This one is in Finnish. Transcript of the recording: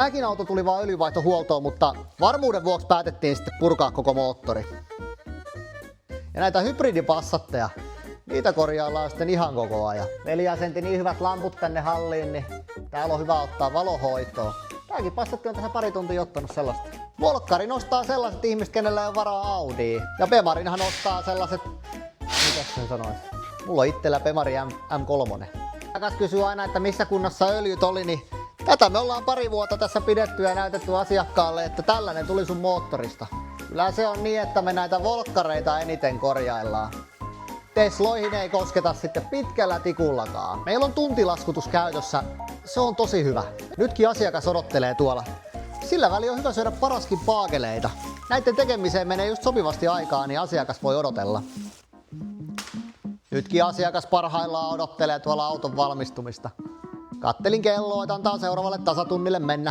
Tämäkin auto tuli vaan öljyvaihtohuoltoon, mutta varmuuden vuoksi päätettiin sitten purkaa koko moottori. Ja näitä hybridipassatteja, niitä korjaillaan sitten ihan koko ajan. 4 sentin niin hyvät lamput tänne halliin, niin täällä on hyvä ottaa valohoitoa. Tääkin passatti on tässä pari tuntia ottanut sellaista. Volkkari nostaa sellaiset ihmiset, kenellä ei ole varaa Audiin. Ja Bemarinhan ostaa sellaiset, mitäs sen sanois? Mulla on itsellä Bemari M3. Takas kysyy aina, että missä kunnossa öljyt oli, niin tätä me ollaan pari vuotta tässä pidetty ja näytetty asiakkaalle, että tällainen tuli sun moottorista. Kyllä se on niin, että me näitä volkkareita eniten korjaillaan. Tesloihin ei kosketa sitten pitkällä tikullakaan. Meillä on tuntilaskutus käytössä. Se on tosi hyvä. Nytkin asiakas odottelee tuolla. Sillä väliin on hyvä syödä paraskin paakeleita. Näiden tekemiseen menee just sopivasti aikaa, niin asiakas voi odotella. Nytkin asiakas parhaillaan odottelee tuolla auton valmistumista. Kattelin kelloa, että antaa seuraavalle tasatunnille mennä.